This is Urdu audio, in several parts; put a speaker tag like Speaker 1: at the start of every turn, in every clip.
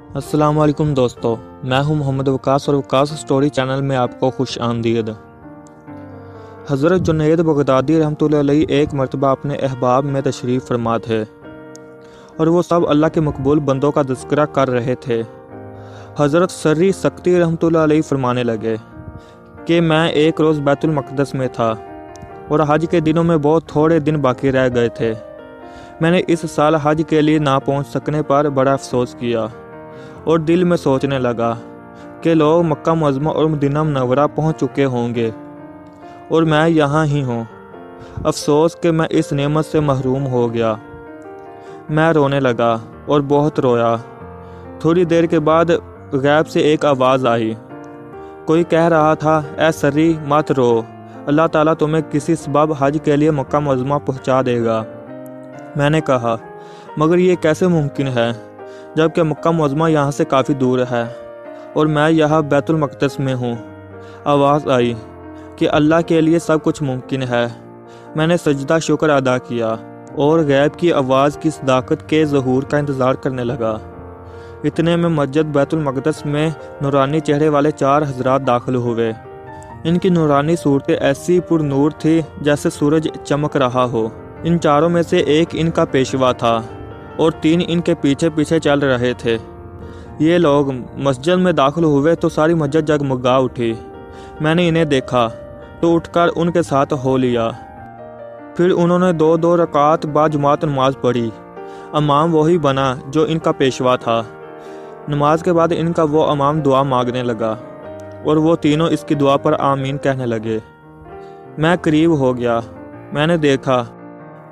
Speaker 1: السلام علیکم دوستو، میں ہوں محمد وقاص اور وقاص سٹوری چینل میں آپ کو خوش آمدید۔ حضرت جنید بغدادی رحمۃ اللہ علیہ ایک مرتبہ اپنے احباب میں تشریف فرما تھے اور وہ سب اللہ کے مقبول بندوں کا تذکرہ کر رہے تھے۔ حضرت سری سکتی رحمۃ اللہ علیہ فرمانے لگے کہ میں ایک روز بیت المقدس میں تھا اور حج کے دنوں میں بہت تھوڑے دن باقی رہ گئے تھے۔ میں نے اس سال حج کے لیے نہ پہنچ سکنے پر بڑا افسوس کیا اور دل میں سوچنے لگا کہ لوگ مکہ معظمہ اور مدینہ منورہ پہنچ چکے ہوں گے اور میں یہاں ہی ہوں۔ افسوس کہ میں اس نعمت سے محروم ہو گیا۔ میں رونے لگا اور بہت رویا۔ تھوڑی دیر کے بعد غیب سے ایک آواز آئی۔ کوئی کہہ رہا تھا، اے سری مت رو، اللہ تعالیٰ تمہیں کسی سبب حج کے لیے مکہ معظمہ پہنچا دے گا۔ میں نے کہا، مگر یہ کیسے ممکن ہے جبکہ مکہ معظمہ یہاں سے کافی دور ہے اور میں یہاں بیت المقدس میں ہوں۔ آواز آئی کہ اللہ کے لیے سب کچھ ممکن ہے۔ میں نے سجدہ شکر ادا کیا اور غیب کی آواز کی صداقت کے ظہور کا انتظار کرنے لگا۔ اتنے میں مسجد بیت المقدس میں نورانی چہرے والے 4 حضرات داخل ہوئے۔ ان کی نورانی صورتیں ایسی پر نور تھی جیسے سورج چمک رہا ہو۔ ان چاروں میں سے ایک ان کا پیشوا تھا اور 3 ان کے پیچھے پیچھے چل رہے تھے۔ یہ لوگ مسجد میں داخل ہوئے تو ساری مسجد جگمگا اٹھی۔ میں نے انہیں دیکھا تو اٹھ کر ان کے ساتھ ہو لیا۔ پھر انہوں نے 2 رکعت با جماعت نماز پڑھی۔ امام وہی بنا جو ان کا پیشوا تھا۔ نماز کے بعد ان کا وہ امام دعا مانگنے لگا اور وہ تینوں اس کی دعا پر آمین کہنے لگے۔ میں قریب ہو گیا۔ میں نے دیکھا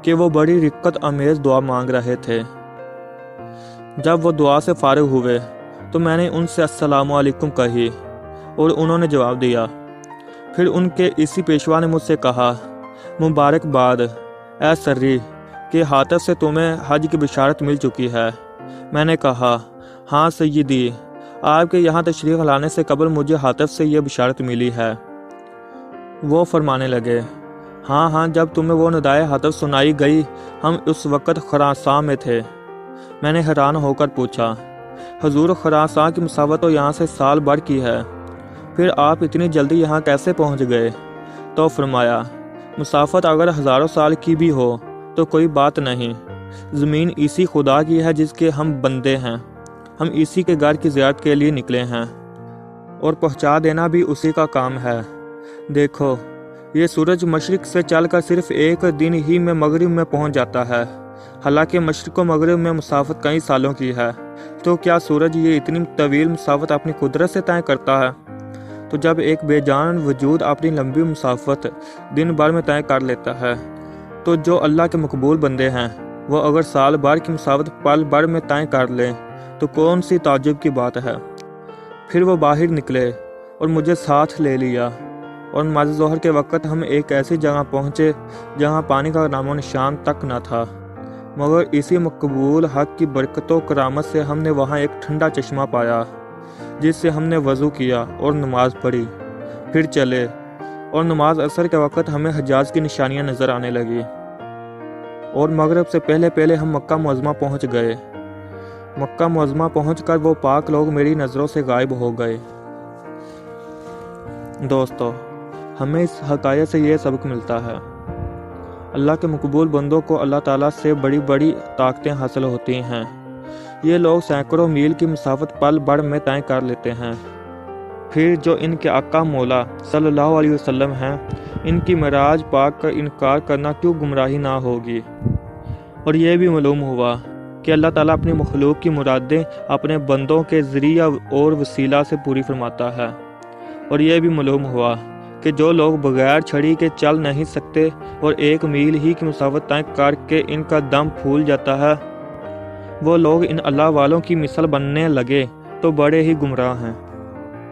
Speaker 1: کہ وہ بڑی رقت آمیز دعا مانگ رہے تھے۔ جب وہ دعا سے فارغ ہوئے تو میں نے ان سے السلام علیکم کہی اور انہوں نے جواب دیا۔ پھر ان کے اسی پیشوا نے مجھ سے کہا، مبارکباد اے سری کہ حاطف سے تمہیں حج کی بشارت مل چکی ہے۔ میں نے کہا، ہاں سیدی، آپ کے یہاں تشریف لانے سے قبل مجھے حاطف سے یہ بشارت ملی ہے۔ وہ فرمانے لگے، ہاں جب تمہیں وہ ندائے حاطف سنائی گئی ہم اس وقت خراساں میں تھے۔ میں نے حیران ہو کر پوچھا، حضور خراساں کی مسافت تو یہاں سے سال بھر کی ہے، پھر آپ اتنی جلدی یہاں کیسے پہنچ گئے؟ تو فرمایا، مسافت اگر ہزاروں سال کی بھی ہو تو کوئی بات نہیں، زمین اسی خدا کی ہے جس کے ہم بندے ہیں، ہم اسی کے گھر کی زیارت کے لیے نکلے ہیں اور پہنچا دینا بھی اسی کا کام ہے۔ دیکھو، یہ سورج مشرق سے چل کر صرف ایک دن ہی میں مغرب میں پہنچ جاتا ہے، حالانکہ مشرق و مغرب میں مسافت کئی سالوں کی ہے۔ تو کیا سورج یہ اتنی طویل مسافت اپنی قدرت سے طے کرتا ہے؟ تو جب ایک بے جان وجود اپنی لمبی مسافت دن بھر میں طے کر لیتا ہے تو جو اللہ کے مقبول بندے ہیں وہ اگر سال بھر کی مسافت پل بھر میں طے کر لیں تو کون سی تعجب کی بات ہے۔ پھر وہ باہر نکلے اور مجھے ساتھ لے لیا اور نماز ظہر کے وقت ہم ایک ایسی جگہ پہنچے جہاں پانی کا نام و نشان تک نہ تھا، مگر اسی مقبول حق کی برکت و کرامت سے ہم نے وہاں ایک ٹھنڈا چشمہ پایا جس سے ہم نے وضو کیا اور نماز پڑھی۔ پھر چلے اور نماز عصر کے وقت ہمیں حجاز کی نشانیاں نظر آنے لگی اور مغرب سے پہلے ہم مکہ معظمہ پہنچ گئے۔ مکہ معظمہ پہنچ کر وہ پاک لوگ میری نظروں سے غائب ہو گئے۔ دوستو، ہمیں اس حقائق سے یہ سبق ملتا ہے، اللہ کے مقبول بندوں کو اللہ تعالیٰ سے بڑی بڑی طاقتیں حاصل ہوتی ہیں۔ یہ لوگ سینکڑوں میل کی مسافت پل بھر میں طے کر لیتے ہیں۔ پھر جو ان کے آقا مولا صلی اللہ علیہ وسلم ہیں، ان کی معراج پاک کا انکار کرنا کیوں گمراہی نہ ہوگی؟ اور یہ بھی معلوم ہوا کہ اللہ تعالیٰ اپنی مخلوق کی مرادیں اپنے بندوں کے ذریعہ اور وسیلہ سے پوری فرماتا ہے۔ اور یہ بھی معلوم ہوا کہ جو لوگ بغیر چھڑی کے چل نہیں سکتے اور 1 میل ہی کی مسافت طے کر کے ان کا دم پھول جاتا ہے، وہ لوگ ان اللہ والوں کی مثل بننے لگے تو بڑے ہی گمراہ ہیں۔